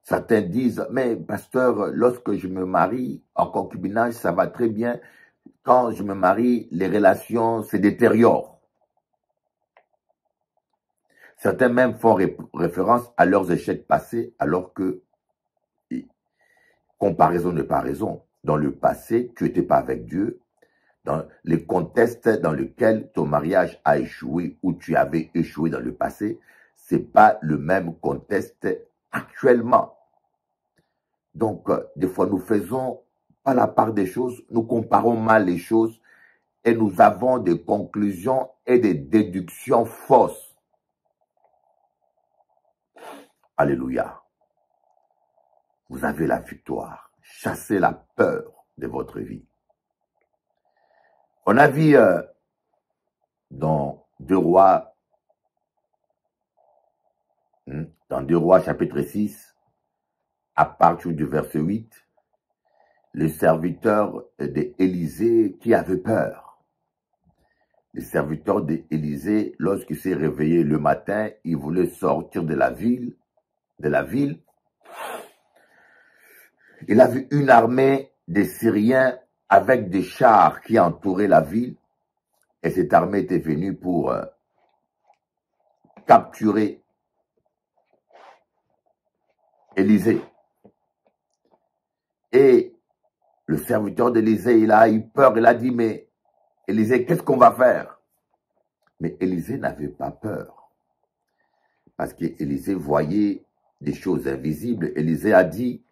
Certains disent, mais pasteur, lorsque je me marie en concubinage, ça va très bien. Quand je me marie, les relations se détériorent. Certains même font référence à leurs échecs passés, alors que, comparaison n'est pas raison. Dans le passé, tu n'étais pas avec Dieu. dans les contextes dans lesquels ton mariage a échoué ou tu avais échoué dans le passé, ce n'est pas le même contexte actuellement. Donc, des fois, nous faisons pas la part des choses, nous comparons mal les choses et nous avons des conclusions et des déductions fausses. Alléluia. Vous avez la victoire. Chassez la peur de votre vie. On a vu dans 2 Rois, chapitre 6, à partir du verset 8, le serviteur d'Élisée qui avait peur. Le serviteur d'Élisée, lorsqu'il s'est réveillé le matin, il voulait sortir de la ville. Il a vu une armée des Syriens avec des chars qui entouraient la ville. Et cette armée était venue pour capturer Élisée. Et le serviteur d'Élisée, il a eu peur, il a dit, mais Élisée, qu'est-ce qu'on va faire? Mais Élisée n'avait pas peur. Parce qu'Élisée voyait des choses invisibles. Élisée a dit,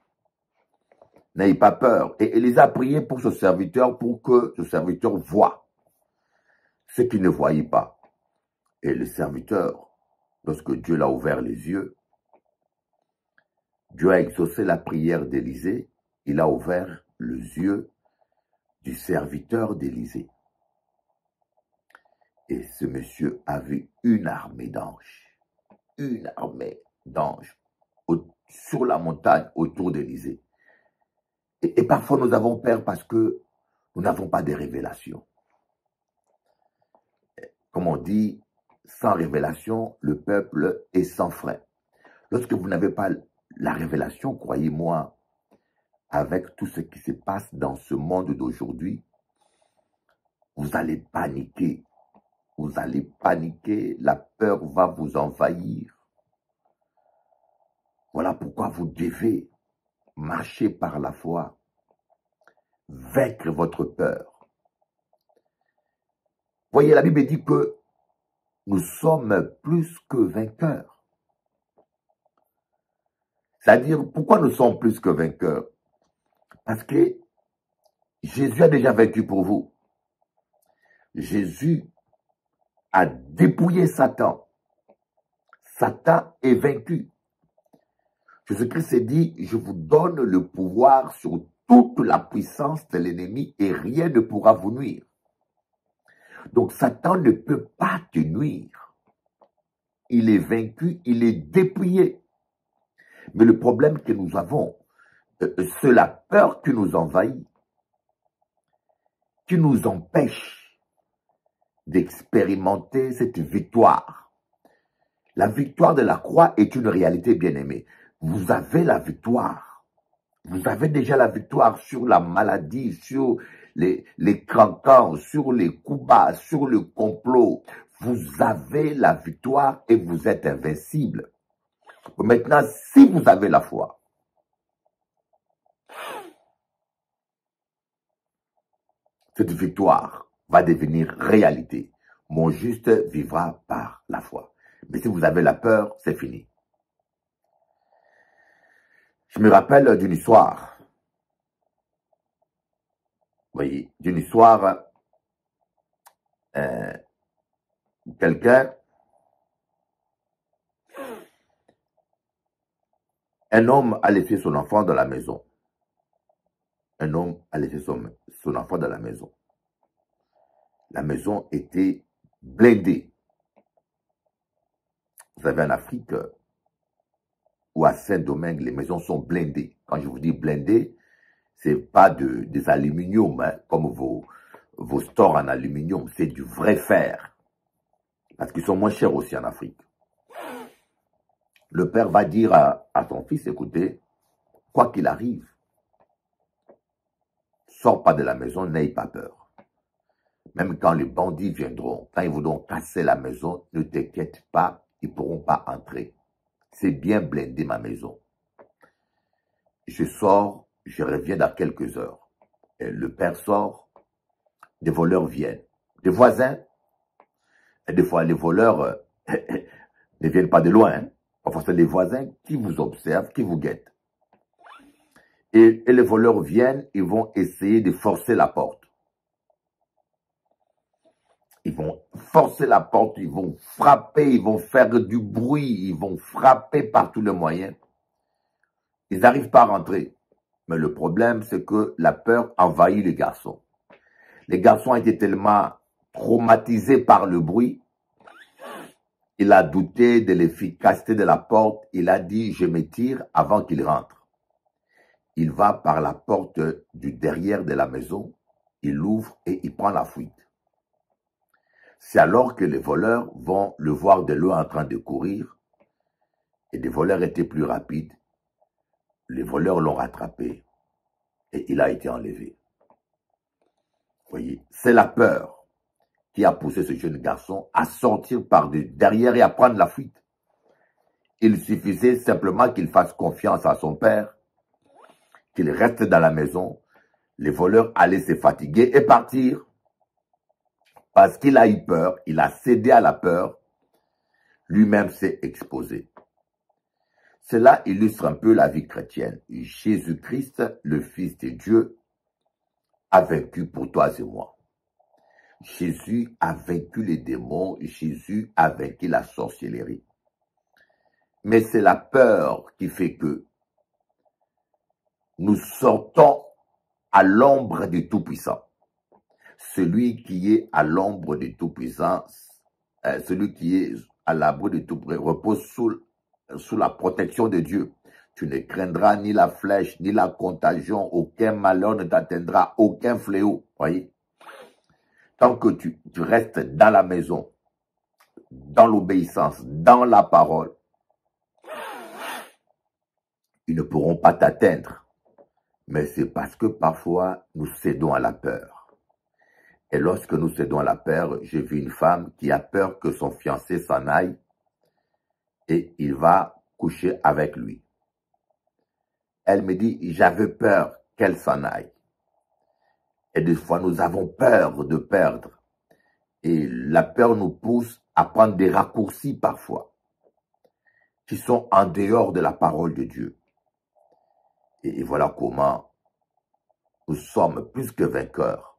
n'ayez pas peur. Et Élisée a prié pour ce serviteur pour que ce serviteur voie ce qu'il ne voyait pas. Et le serviteur, lorsque Dieu l'a ouvert les yeux, Dieu a exaucé la prière d'Élisée. Il a ouvert les yeux du serviteur d'Élisée. Et ce monsieur avait une armée d'anges. Une armée d'anges sur la montagne autour d'Élisée. Et parfois nous avons peur parce que nous n'avons pas de révélations. Comme on dit, sans révélation, le peuple est sans frein. Lorsque vous n'avez pas la révélation, croyez-moi, avec tout ce qui se passe dans ce monde d'aujourd'hui, vous allez paniquer. Vous allez paniquer, la peur va vous envahir. Voilà pourquoi vous devez marcher par la foi, vaincre votre peur. Voyez, la Bible dit que nous sommes plus que vainqueurs. C'est-à-dire, pourquoi nous sommes plus que vainqueurs? Parce que Jésus a déjà vaincu pour vous. Jésus a dépouillé Satan. Satan est vaincu. Jésus-Christ s'est dit, je vous donne le pouvoir sur toute la puissance de l'ennemi et rien ne pourra vous nuire. Donc Satan ne peut pas te nuire. Il est vaincu, il est dépouillé. Mais le problème que nous avons, c'est la peur qui nous envahit, qui nous empêche d'expérimenter cette victoire. La victoire de la croix est une réalité, bien-aimée. Vous avez la victoire. Vous avez déjà la victoire sur la maladie, sur les cancans, sur les coups bas, sur le complot. Vous avez la victoire et vous êtes invincible. Maintenant, si vous avez la foi, cette victoire va devenir réalité. Mon juste vivra par la foi. Mais si vous avez la peur, c'est fini. Je me rappelle d'une histoire. Vous voyez, d'une histoire, quelqu'un, un homme a laissé son enfant dans la maison. Un homme a laissé son enfant dans la maison. La maison était blindée. Vous savez, en Afrique, ou à Saint-Domingue, les maisons sont blindées. Quand je vous dis blindées, ce n'est pas des aluminium, hein, comme vos stores en aluminium. C'est du vrai fer. Parce qu'ils sont moins chers aussi en Afrique. Le père va dire à son fils, écoutez, quoi qu'il arrive, sors pas de la maison, n'aie pas peur. Même quand les bandits viendront, quand ils voudront casser la maison, ne t'inquiète pas, ils ne pourront pas entrer. C'est bien blindé ma maison. Je sors, je reviens dans quelques heures. Et le père sort, des voleurs viennent. Des voisins, et des fois les voleurs ne viennent pas de loin. Hein. Parfois c'est les voisins qui vous observent, qui vous guettent. Et les voleurs viennent, ils vont essayer de forcer la porte. Ils vont forcer la porte, ils vont frapper, ils vont faire du bruit, ils vont frapper par tous les moyens. Ils n'arrivent pas à rentrer. Mais le problème, c'est que la peur envahit les garçons. Les garçons ont été tellement traumatisés par le bruit. Il a douté de l'efficacité de la porte. Il a dit, je me tire avant qu'il rentre. Il va par la porte du derrière de la maison. Il l'ouvre et il prend la fuite. C'est alors que les voleurs vont le voir de loin en train de courir. Et les voleurs étaient plus rapides. Les voleurs l'ont rattrapé. Et il a été enlevé. Vous voyez, c'est la peur qui a poussé ce jeune garçon à sortir par derrière et à prendre la fuite. Il suffisait simplement qu'il fasse confiance à son père, qu'il reste dans la maison. Les voleurs allaient se fatiguer et partir. Parce qu'il a eu peur, il a cédé à la peur, lui-même s'est exposé. Cela illustre un peu la vie chrétienne. Jésus-Christ, le Fils de Dieu, a vaincu pour toi et moi. Jésus a vaincu les démons, Jésus a vaincu la sorcellerie. Mais c'est la peur qui fait que nous sortons à l'ombre du Tout-Puissant. Celui qui est à l'ombre du Tout-Puissant, celui qui est à l'abri du Tout-Puissant, repose sous la protection de Dieu. Tu ne craindras ni la flèche, ni la contagion, aucun malheur ne t'atteindra, aucun fléau. Voyez? Tant que tu restes dans la maison, dans l'obéissance, dans la parole, ils ne pourront pas t'atteindre. Mais c'est parce que parfois, nous cédons à la peur. Et lorsque nous cédons à la peur, j'ai vu une femme qui a peur que son fiancé s'en aille et il va coucher avec lui. Elle me dit, j'avais peur qu'elle s'en aille. Et des fois, nous avons peur de perdre. Et la peur nous pousse à prendre des raccourcis parfois, qui sont en dehors de la parole de Dieu. Et voilà comment nous sommes plus que vainqueurs.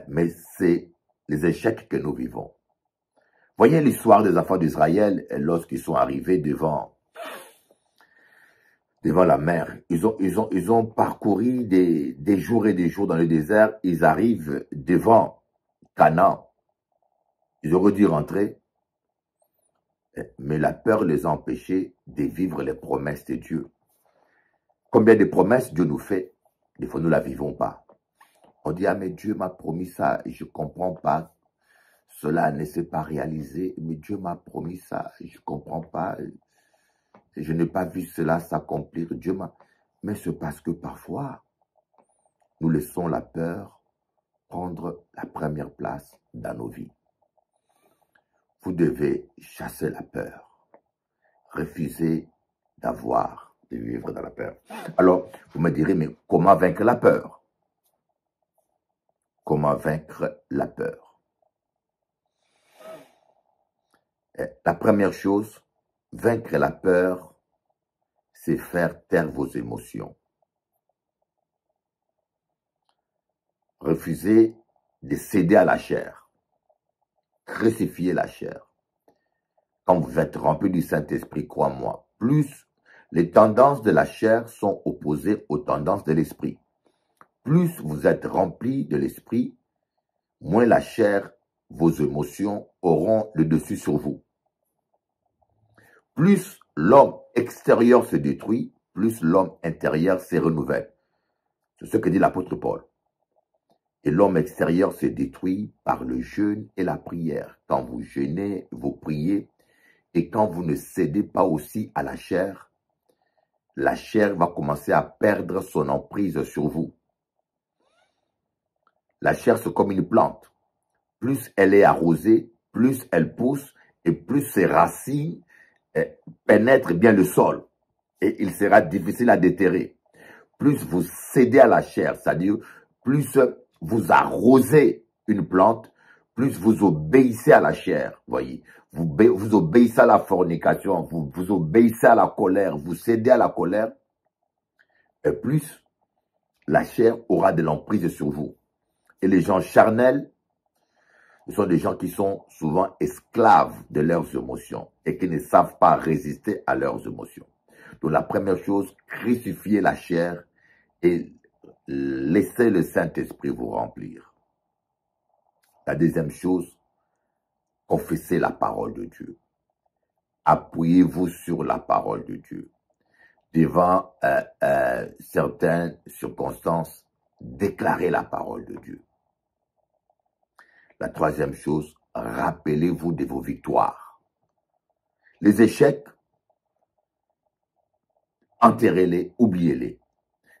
Mais c'est les échecs que nous vivons. Voyez l'histoire des enfants d'Israël lorsqu'ils sont arrivés devant la mer. Ils ont parcouru des jours et des jours dans le désert. Ils arrivent devant Canaan. Ils auraient dû rentrer. Mais la peur les a empêchés de vivre les promesses de Dieu. Combien de promesses Dieu nous fait, des fois nous ne la vivons pas. On dit, ah mais Dieu m'a promis ça, et je ne comprends pas. Cela ne s'est pas réalisé, mais Dieu m'a promis ça, je ne comprends pas. Je n'ai pas vu cela s'accomplir. Dieu m'a... Mais c'est parce que parfois, nous laissons la peur prendre la première place dans nos vies. Vous devez chasser la peur. Refuser de vivre dans la peur. Alors, vous me direz, mais comment vaincre la peur? Comment vaincre la peur? La première chose, vaincre la peur, c'est faire taire vos émotions. Refuser de céder à la chair. Crucifier la chair. Quand vous êtes rempli du Saint-Esprit, crois-moi, plus les tendances de la chair sont opposées aux tendances de l'esprit. Plus vous êtes rempli de l'esprit, moins la chair, vos émotions auront le dessus sur vous. Plus l'homme extérieur se détruit, plus l'homme intérieur se renouvelle. C'est ce que dit l'apôtre Paul. Et l'homme extérieur se détruit par le jeûne et la prière. Quand vous jeûnez, vous priez, et quand vous ne cédez pas aussi à la chair va commencer à perdre son emprise sur vous. La chair, c'est comme une plante. Plus elle est arrosée, plus elle pousse, et plus ses racines pénètrent bien le sol. Et il sera difficile à déterrer. Plus vous cédez à la chair, c'est-à-dire plus vous arrosez une plante, plus vous obéissez à la chair, voyez. Vous obéissez à la fornication, vous obéissez à la colère, vous cédez à la colère, et plus la chair aura de l'emprise sur vous. Et les gens charnels, ce sont des gens qui sont souvent esclaves de leurs émotions et qui ne savent pas résister à leurs émotions. Donc la première chose, crucifiez la chair et laissez le Saint-Esprit vous remplir. La deuxième chose, confessez la parole de Dieu. Appuyez-vous sur la parole de Dieu. Devant certaines circonstances, déclarez la parole de Dieu. La troisième chose, rappelez-vous de vos victoires. Les échecs, enterrez-les, oubliez-les.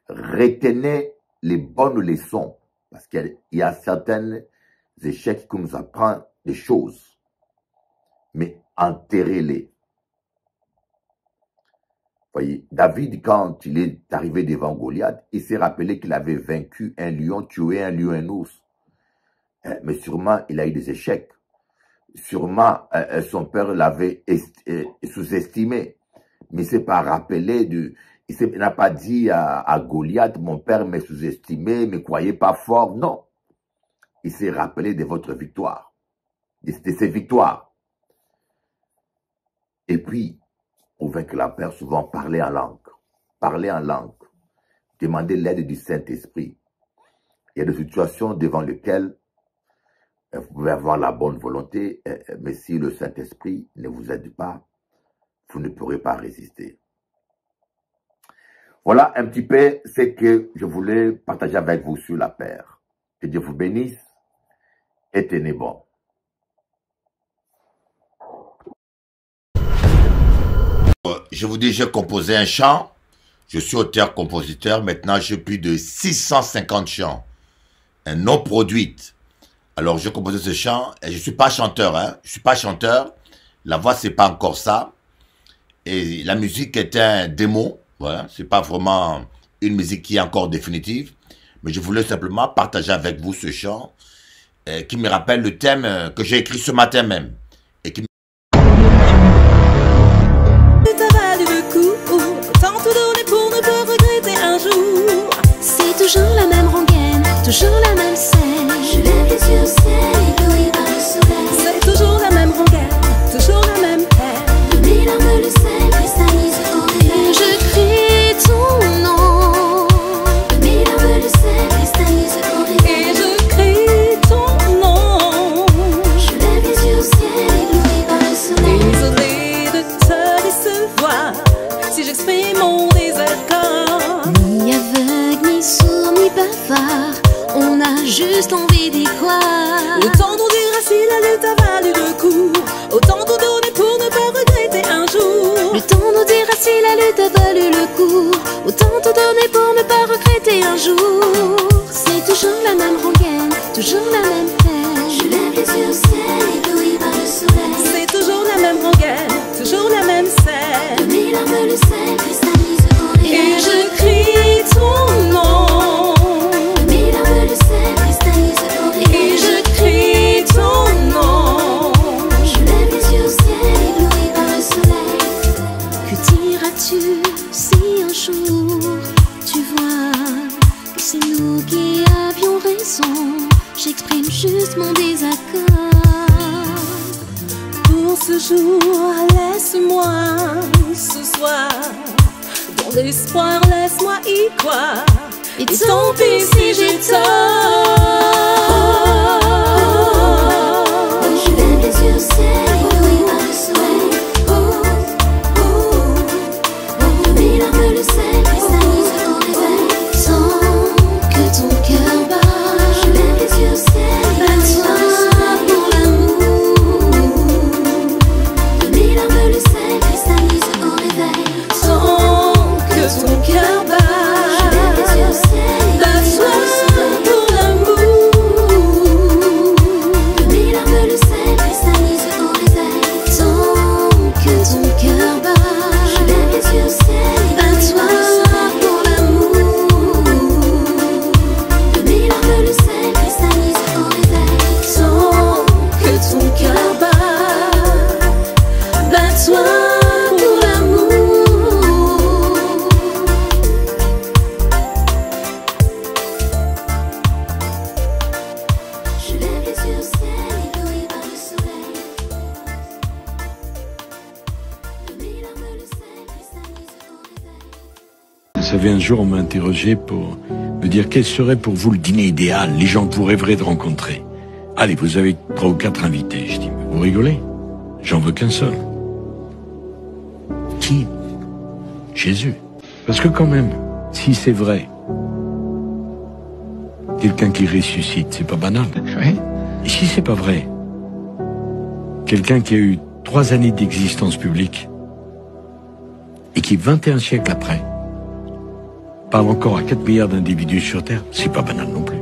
Retenez les bonnes leçons, parce qu'il y a certains échecs qui nous apprennent des choses, mais enterrez-les. Voyez, David, quand il est arrivé devant Goliath, il s'est rappelé qu'il avait vaincu un lion, tué un lion, un ours. Mais sûrement, il a eu des échecs. Sûrement, son père l'avait sous-estimé. Mais il ne s'est pas rappelé il n'a pas dit à Goliath, mon père m'a sous-estimé, ne me croyez pas fort. Non. Il s'est rappelé de votre victoire, de ses victoires. Et puis, pour vaincre la peur, souvent parler en langue. Parler en langue. Demander l'aide du Saint-Esprit. Il y a des situations devant lesquelles vous pouvez avoir la bonne volonté, mais si le Saint-Esprit ne vous aide pas, vous ne pourrez pas résister. Voilà un petit peu ce que je voulais partager avec vous sur la paix. Que Dieu vous bénisse et tenez bon. Je vous dis, j'ai composé un chant. Je suis auteur-compositeur. Maintenant, j'ai plus de 650 chants. Un non produit. Alors, j'ai composé ce chant, et je ne suis pas chanteur, hein. Je ne suis pas chanteur. La voix, c'est pas encore ça. Et la musique est un démo. Voilà. C'est pas vraiment une musique qui est encore définitive. Mais je voulais simplement partager avec vous ce chant qui me rappelle le thème que j'ai écrit ce matin même. Et qui tant tout donner pour ne pas regretter un jour. C'est toujours la même rengaine, toujours la même scène. Je lève les yeux au ciel, ébloui par le soleil. C'est toujours la même rengaine, toujours la même peine. De mes larmes le sel cristallise au réveil. Je crie ton nom. De mes larmes le sel cristallise au réveil. Et je crie ton nom. Je lève les yeux au ciel, ébloui par le soleil. Désolé de te décevoir si j'exprime mon désaccord. Ni aveugle, ni sourd, ni bavard, on a juste envie d'y croire. Autant nous dire si la lutte a valu le coup, autant nous donner pour ne pas regretter un jour. Le temps nous dira si la lutte a valu le coup, autant tout donner pour ne pas regretter un jour. C'est toujours la même rengaine, toujours la même peine. Je lève les yeux au ciel, ébloui par le soleil. C'est toujours la même rengaine, toujours la même scène. De mes larmes le sel cristallise au réveil. Et je crie ton nom. De mes larmes le sel cristallise au réveil. Et je crie ton nom. Je lève les yeux au ciel, ébloui par le soleil. Que diras-tu si un jour tu vois que c'est nous qui avions raison? J'exprime juste mon désaccord. Pour ce jour, laisse-moi ce soir. Dans l'espoir, laisse-moi y croire. Et tant pis si j'ai tort. Je lève les yeux au ciel, ébloui par le soleil. De mes larmes le sel cristallise au réveil. Sans que ton cœur bat, je lève les yeux au ciel, ébloui par le soleil. Pour l'amour, de mes larmes le sel cristallise au réveil. Sans que ton cœur bat, je lève les yeux au ciel, bats-toi pour l'amour. De mes larmes le sel cristallise au réveil. savez, un jour, on m'a interrogé pour me dire quel serait pour vous le dîner idéal, les gens que vous rêverez de rencontrer. Allez, vous avez 3 ou 4 invités. Je dis, mais vous rigolez? J'en veux qu'un seul. Qui? Jésus. Parce que quand même, si c'est vrai, quelqu'un qui ressuscite, c'est pas banal. Oui. Et si c'est pas vrai, quelqu'un qui a eu 3 années d'existence publique et qui, 21 siècles après, parle encore à 4 milliards d'individus sur Terre, c'est pas banal non plus.